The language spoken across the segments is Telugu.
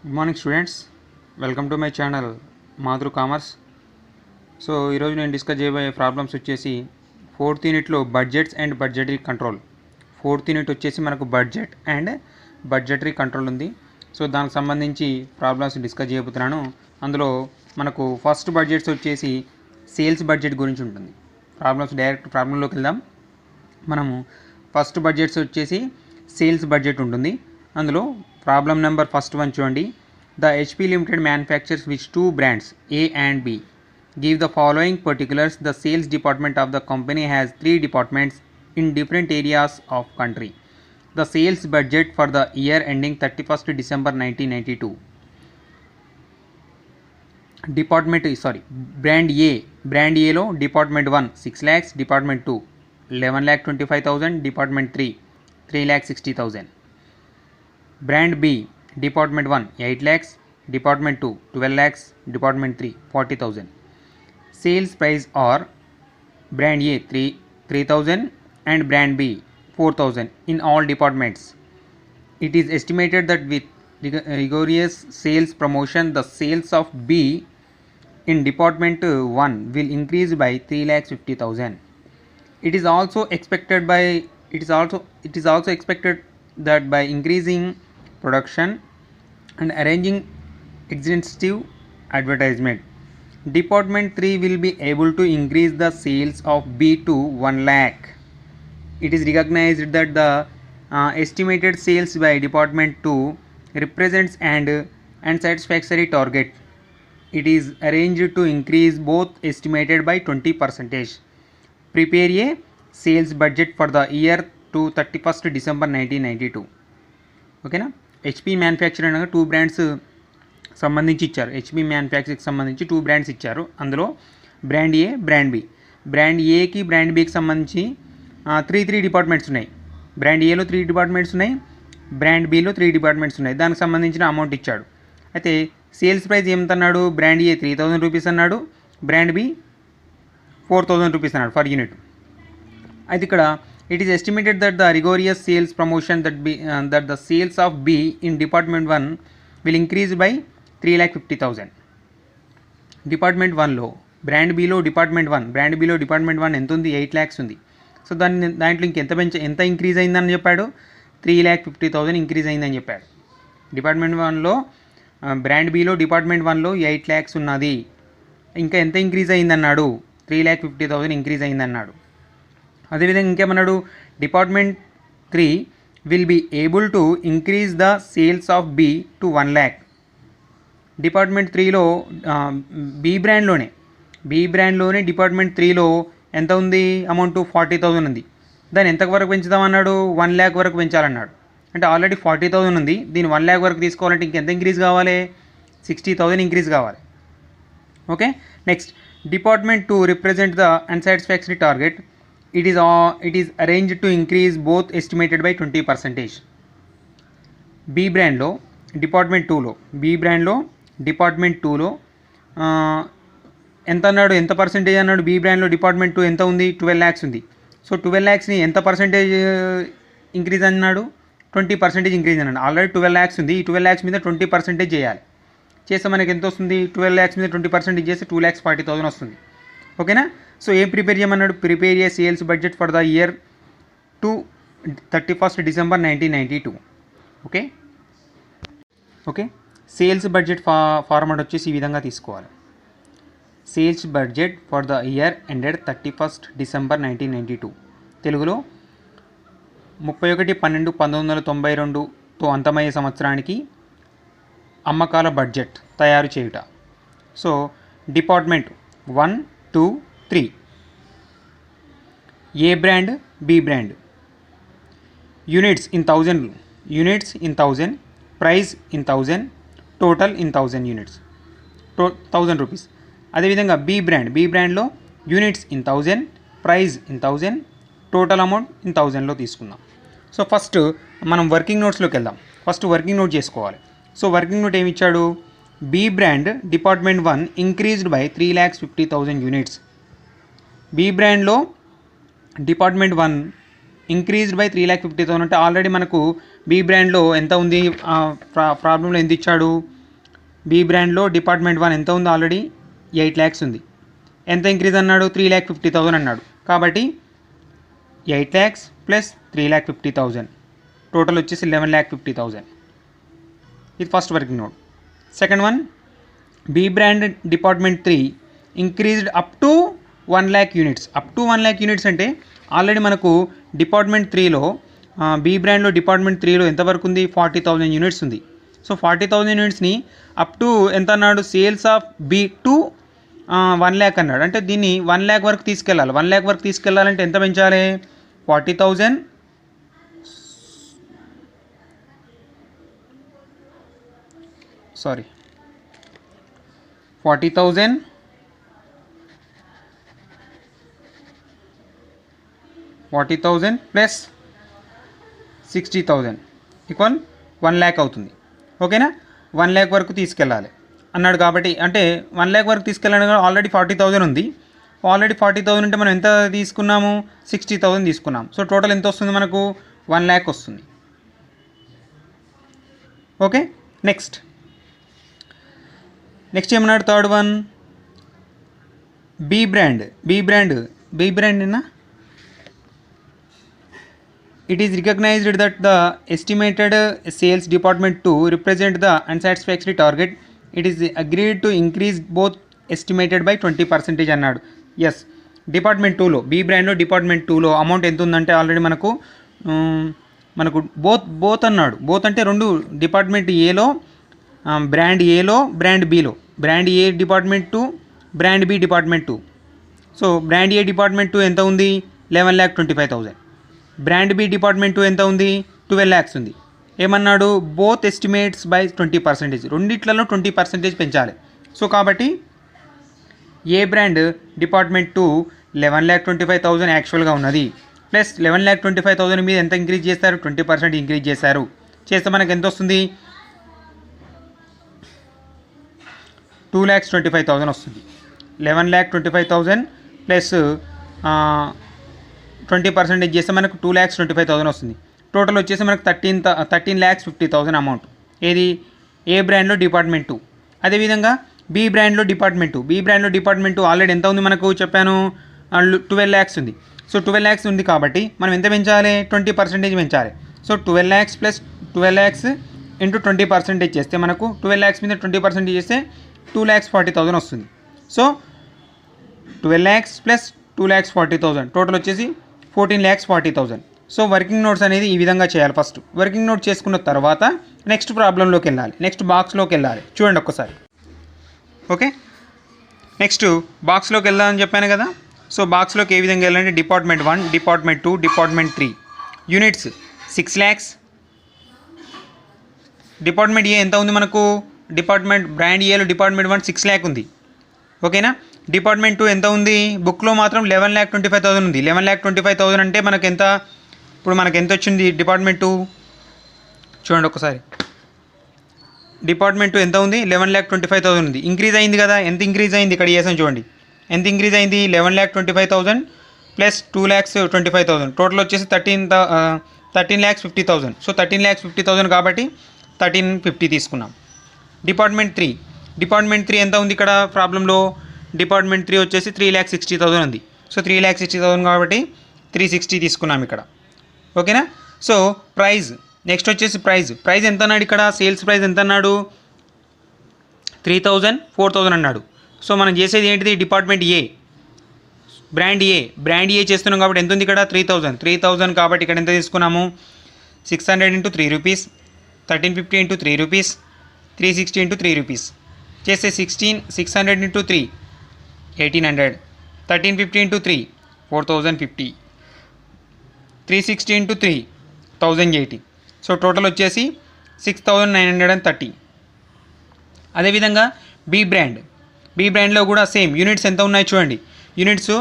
Good morning students, welcome to my channel Madhur commerce. So ఈరోజు నేను డిస్కస్ చేయబోయే ప్రాబ్లమ్స్ వచ్చేసి ఫోర్త్ యూనిట్లో budgets and budgetary control. Fourth unit వచ్చేసి మనకు బడ్జెట్ అండ్ బడ్జెటరీ కంట్రోల్ ఉంది. సో దానికి సంబంధించి ప్రాబ్లమ్స్ డిస్కస్ చేయబోతున్నాను. అందులో మనకు ఫస్ట్ బడ్జెట్స్ వచ్చేసి సేల్స్ బడ్జెట్ గురించి ఉంటుంది. డైరెక్ట్ ప్రాబ్లంలోకి వెళ్దాం. మనము ఫస్ట్ బడ్జెట్స్ వచ్చేసి సేల్స్ బడ్జెట్ ఉంటుంది. అందులో ప్రాబ్లం నెంబర్ ఫస్ట్ వన్ చూడండి. The HP limited manufactures which two brands A and B. Give the following particulars. The sales department of the company has 3 departments in different areas of country. The sales budget for the year ending 31st December 1992. Brand ఏలో department 1 6 lakhs, department 2 11,25,000, department 3 3,60,000. Brand B department 1 8 lakhs, department 2 12 lakhs, department 3 40,000. Sales price are brand A 3,000 and brand B 4,000 in all departments. It is estimated that with rigorous sales promotion, the sales of B in department 1 will increase by 3,50,000. It is also expected that by increasing production and arranging extensive advertisement, department 3 will be able to increase the sales of B to 1 lakh. It is recognized that the estimated sales by department 2 represents an unsatisfactory target. It is arranged to increase both estimated by 20%. Prepare a sales budget for the year to 31st December 1992. ఓకేనా. హెచ్పి మ్యానుఫ్యాక్చర్ అనగా 2 బ్రాండ్స్ సంబంధించి ఇచ్చారు. హెచ్పి మ్యానుఫ్యాక్చర్కి సంబంధించి 2 బ్రాండ్స్ ఇచ్చారు. అందులో బ్రాండ్ ఏ, బ్రాండ్ బి. బ్రాండ్ ఏకి బ్రాండ్ బికి సంబంధించి 3 డిపార్ట్మెంట్స్ ఉన్నాయి. బ్రాండ్ ఏలో 3 డిపార్ట్మెంట్స్ ఉన్నాయి, బ్రాండ్ బిలో 3 డిపార్ట్మెంట్స్ ఉన్నాయి. దానికి సంబంధించిన అమౌంట్ ఇచ్చాడు. అయితే సేల్స్ ప్రైస్ ఎంత అన్నాడు? బ్రాండ్ ఏ 3,000 రూపీస్ అన్నాడు, బ్రాండ్ బి 4,000 రూపీస్ అన్నాడు ఫర్ యూనిట్. అయితే ఇక్కడ it is estimated that the rigorous sales promotion that the sales of B in department 1 will increase by 3,50,000. Department 1లో బ్రాండ్ బిలో డిపార్ట్మెంట్ 1 ఎంత ఉంది? 8 lakhs ఉంది. సో దాంట్లో ఎంత ఇంక్రీజ్ అయిందని చెప్పాడు? 3,50,000 ఇంక్రీజ్ అయిందని చెప్పాడు. డిపార్ట్మెంట్ 1లో బ్రాండ్ బిలో డిపార్ట్మెంట్ 1లో 8 lakhs ఉన్నది. ఇంకా ఎంత ఇంక్రీజ్ అయిందన్నాడు? 3,50,000 ఇంక్రీజ్ అయిందన్నాడు. అదేవిధంగా ఇంకేమన్నాడు? Department 3 will be able to increase the sales of B to 1 lakh. Department 3లో బి బ్రాండ్లోనే డిపార్ట్మెంట్ 3లో ఎంత ఉంది? అమౌంట్ 40,000 ఉంది. దాన్ని ఎంతవరకు పెంచుదామన్నాడు? 1 lakh వరకు పెంచాలన్నాడు. అంటే ఆల్రెడీ 40,000 ఉంది, దీన్ని 1 lakh వరకు తీసుకోవాలంటే ఇంకెంత ఇంక్రీజ్ కావాలి? 60,000 ఇంక్రీజ్ కావాలి. Okay. Next, department 2 represent the unsatisfactory target. It is arranged to increase both estimated by 20%. B బ్రాండ్లో డిపార్ట్మెంట్ 2లో ఎంత అన్నాడు? ఎంత పర్సెంటేజ్ అన్నాడు? బి బ్రాండ్లో డిపార్ట్మెంట్ 2 ఎంత ఉంది? 12 lakhs ఉంది. సో 12 lakhsని ఎంత పర్సెంటేజ్ ఇంక్రీజ్ అన్నాడు? 20% ఇంక్రీజ్ అన్నాడు. ఆల్రెడీ 12 lakhs ఉంది, ఈ 12 lakhs మీద 20% చేయాలి. చేస్తే మనకి ఎంత వస్తుంది? 12 lakhs మీద 20% చేస్తే 2,40,000 వస్తుంది. ఓకేనా. సో ఏం ప్రిపేర్ చేయమన్నాడు? Prepare A sales budget for the year to 31st December 1992. Okay. Sales budget format వచ్చేసి ఈ విధంగా తీసుకోవాలి. Sales budget for the year ended 31st December 1992. తెలుగులో 31/12/1992తో అంతమయ్యే సంవత్సరానికి అమ్మకాల బడ్జెట్ తయారు చేయుట. So department 1, 2, 3. A brand, B brand. Units in 1000, price in 1000, total in 1000 units, 1000 rupees. అదేవిధంగా బి బ్రాండ్లో units in 1000, price in 1000, total amount in 1000లో తీసుకుందాం. సో ఫస్ట్ మనం వర్కింగ్ నోట్స్లోకి వెళ్దాం. ఫస్ట్ వర్కింగ్ నోట్ చేసుకోవాలి. సో వర్కింగ్ నోట్ ఏమి ఇచ్చాడు? B brand department 1 increased by 3,50,000 units. B బ్రాండ్లో డిపార్ట్మెంట్ 1 ఇంక్రీజ్డ్ బై 3,50,000 అంటే ఆల్రెడీ మనకు బి బ్రాండ్లో ఎంత ఉంది? ప్రాబ్లంలో ఎంత ఇచ్చాడు? బి బ్రాండ్లో డిపార్ట్మెంట్ 1 ఎంత ఉంది, ఆల్రెడీ 8 lakhs ఉంది. ఎంత ఇంక్రీజ్ అన్నాడు, 3,50,000 అన్నాడు. కాబట్టి 8 lakhs ప్లస్ 3,50,000 టోటల్ వచ్చేసి 11,50,000. ఇది first working note. Second one, B brand department 3 increased up to 1 lakh units. Up to 1 lakh units అంటే ఆల్రెడీ మనకు డిపార్ట్మెంట్ 3లో బి బ్రాండ్లో డిపార్ట్మెంట్ 3లో ఎంతవరకు ఉంది, 40,000 యూనిట్స్ ఉంది. సో 40,000 యూనిట్స్ని అప్ టు ఎంత అన్నాడు, sales of B to 1 lakh అన్నాడు. అంటే దీన్ని 1 lakh వరకు తీసుకెళ్ళాలి. 1 lakh వరకు తీసుకెళ్ళాలంటే ఎంత పెంచాలి, 40,000 ప్లస్ 60,000 ఈక్వల్ 1 lakh అవుతుంది. ఓకేనా, 1 lakh వరకు తీసుకెళ్ళాలి అన్నాడు. కాబట్టి అంటే 1 lakh వరకు తీసుకెళ్ళాలి, ఆల్రెడీ 40,000 ఉంది. ఆల్రెడీ 40,000 అంటే మనం ఎంత తీసుకున్నాము, 60,000 తీసుకున్నాం. సో టోటల్ ఎంత వస్తుంది మనకు, 1 lakh వస్తుంది. ఓకే, నెక్స్ట్ ఏమన్నాడు, థర్డ్ వన్, బి బ్రాండ్ నిన్న it is recognized that the estimated sales department 2 represent the unsatisfactory target. It is agreed to increase both estimated by 20% అన్నాడు. ఎస్, డిపార్ట్మెంట్ 2లో బి బ్రాండ్లో డిపార్ట్మెంట్ 2లో అమౌంట్ ఎంత ఉందంటే ఆల్రెడీ మనకు బోత్ అన్నాడు. బోత్ అంటే రెండు, డిపార్ట్మెంట్ ఏలో బ్రాండ్ ఏలో బ్రాండ్ బిలో, brand A department 2, brand B department 2. So brand A department 2 ఎంత ఉంది, 11,25,000. బ్రాండ్ బి డిపార్ట్మెంట్ 2 ఎంత ఉంది, 12 lakhs ఉంది. ఏమన్నాడు, బోత్ ఎస్టిమేట్స్ బై 20%, రెండిట్లలో 20% పెంచాలి. సో కాబట్టి ఏ బ్రాండ్ డిపార్ట్మెంట్ 2 11,25,000 యాక్చువల్గా ఉన్నది, ప్లస్ 11,25,000 మీద ఎంత ఇంక్రీజ్ చేస్తారు, 20% ఇంక్రీజ్ చేశారు. చేస్తే మనకు ఎంత వస్తుంది, 2,25,000 వస్తుంది. 11,25,000 ప్లస్ 20% చేస్తే మనకు 2,25,000 వస్తుంది. టోటల్ వచ్చేసి మనకు 13,50,000 అమౌంట్. ఏది, ఏ బ్రాండ్లో డిపార్ట్మెంట్ 2. అదేవిధంగా బి బ్రాండ్లో డిపార్ట్మెంట్ 2 ఆల్రెడీ ఎంత ఉంది మనకు చెప్పాను, 12 lakhs ఉంది. సో 12 lakhs ఉంది కాబట్టి మనం ఎంత పెంచాలి, 20% పెంచాలి. So 12 lakhs plus 12 lakhs into 20% చేస్తే మనకు 12 lakhs మీద 20% చేస్తే 2,40,000 వస్తుంది. సో 12 lakhs ప్లస్ 2,40,000 టోటల్ వచ్చేసి 14,40,000. సో వర్కింగ్ నోట్స్ అనేది ఈ విధంగా చేయాలి. ఫస్ట్ వర్కింగ్ నోట్ చేసుకున్న తర్వాత నెక్స్ట్ ప్రాబ్లంలోకి వెళ్ళాలి, నెక్స్ట్ బాక్స్లోకి వెళ్ళాలి. చూడండి ఒక్కసారి. ఓకే, నెక్స్ట్ బాక్స్లోకి వెళ్దామని చెప్పాను కదా. సో బాక్స్లోకి ఏ విధంగా వెళ్ళాలంటే డిపార్ట్మెంట్ 1, డిపార్ట్మెంట్ 2, డిపార్ట్మెంట్ 3 యూనిట్స్ 6 lakhs. డిపార్ట్మెంట్ ఏ ఎంత ఉంది మనకు, డిపార్ట్మెంట్ బ్రాండ్ ఏలో డిపార్ట్మెంట్ 1 6 lakh ఉంది. ఓకేనా, డిపార్ట్మెంట్ 2 ఎంత ఉంది, బుక్లో మాత్రం 11,25,000 ఉంది. 11,25,000 అంటే మనకు ఎంత, ఇప్పుడు మనకు ఎంత వచ్చింది డిపార్ట్మెంట్ 2 చూడండి ఒకసారి. డిపార్ట్మెంట్ 2 ఎంత ఉంది, 11,25,000 ఉంది. ఇంక్రీజ్ అయింది కదా, ఎంత ఇంక్రీజ్ అయింది ఇక్కడ చేసాం చూడండి. ఎంత ఇంక్రీజ్ అయింది, 11,25,000 ప్లస్ 2,25,000 టోటల్ వచ్చేసి 13,50,000. సో 13,50,000 కాబట్టి 1350 తీసుకున్నాం. డిపార్ట్మెంట్ 3 ఎంత ఉంది ఇక్కడ ప్రాబ్లంలో, డిపార్ట్మెంట్ 3 వచ్చేసి 3,60,000 ఉంది. సో 3,60,000 కాబట్టి 360 తీసుకున్నాం ఇక్కడ. ఓకేనా. సో ప్రైజ్, నెక్స్ట్ వచ్చేసి ప్రైజ్ ఎంత అన్నాడు ఇక్కడ, సేల్స్ ప్రైస్ ఎంత అన్నాడు, 3,000 4,000 అన్నాడు. సో మనం చేసేది ఏంటిది, డిపార్ట్మెంట్ ఏ బ్రాండ్ ఏ చేస్తున్నాం కాబట్టి ఎంత ఉంది ఇక్కడ 3,000 కాబట్టి ఇక్కడ ఎంత తీసుకున్నాము, 600 × 3 రూపీస్, 1350 × 3 రూపీస్, 360 × 3 రూపీస్ చేస్తే 600 × 3 1,800, 1350 × 3 4,050, 360 × 3 1,080. సో టోటల్ వచ్చేసి 6,930. అదేవిధంగా బి బ్రాండ్లో కూడా సేమ్ యూనిట్స్ ఎంత ఉన్నాయి చూడండి. యూనిట్స్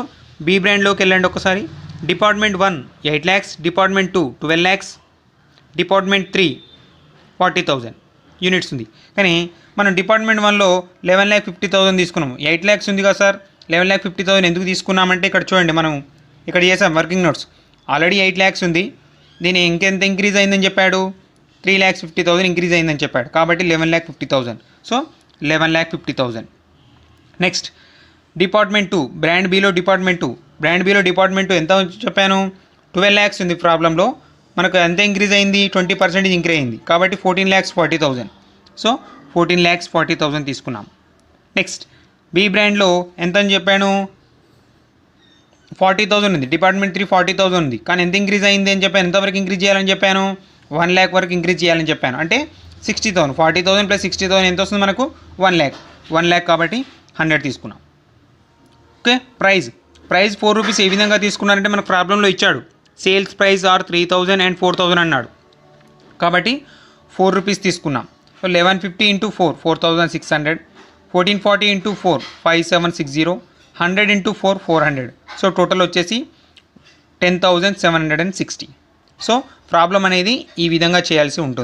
బి బ్రాండ్లోకి వెళ్ళండి ఒకసారి. Department 1 8 lakhs, department 2 12 lakhs, department 3 40,000 units ఉంది. కానీ మనం డిపార్ట్మెంట్ 1లో 11,50,000 తీసుకున్నాము. 8 lakhs ఉంది కదా సార్, 11,50,000 ఎందుకు తీసుకున్నామంటే ఇక్కడ చూడండి, మనం ఇక్కడ చేసాం వర్కింగ్ నోట్స్. ఆల్రెడీ 8 lakhs ఉంది, దీని ఇంకెంత ఇంక్రీజ్ అయిందని చెప్పాడు, 3,50,000 ఇంక్రీజ్ అయిందని చెప్పాడు కాబట్టి 11,50,000. సో 11,50,000. నెక్స్ట్ డిపార్ట్మెంట్ 2 బ్రాండ్ బిలో డిపార్ట్మెంట్ 2 ఎంత చెప్పాను 12 lakhs ఉంది ప్రాబ్లంలో మనకు ఎంత ఇంక్రీజ్ అయింది 20% ఇంక్రీజ్ అయింది కాబట్టి 14,40,000. సో 14,40,000 తీసుకున్నాం. నెక్స్ట్ బి బ్రాండ్లో ఎంత అని చెప్పాను 40,000 ఉంది, డిపార్ట్మెంట్ 3 40,000 ఉంది, కానీ ఎంత ఇంక్రీజ్ అయింది అని చెప్పాను, ఎంతవరకు ఇంక్రీజ్ చేయాలని చెప్పాను 1 lakh వరకు ఇంక్రీజ్ చేయాలని చెప్పాను. అంటే 60,000 40,000 ప్లస్ 60,000 ఎంత వస్తుంది మనకు 1 lakh కాబట్టి 100 తీసుకున్నాం. ఓకే. ప్రైస్ 4 రూపీస్ ఏ విధంగా తీసుకున్నారంటే మనకు ప్రాబ్లంలో ఇచ్చాడు సేల్స్ ప్రైస్ ఆర్ 3,000 అండ్ 4,000 అన్నాడు కాబట్టి 4 రూపీస్ తీసుకున్నాం. So 1150 into 4 4,600, 1440 into 4 5760, 100 into 4 400. So total వచ్చేసి 10,760. సో ప్రాబ్లం అనేది ఈ విధంగా చేయాల్సి ఉంటుంది.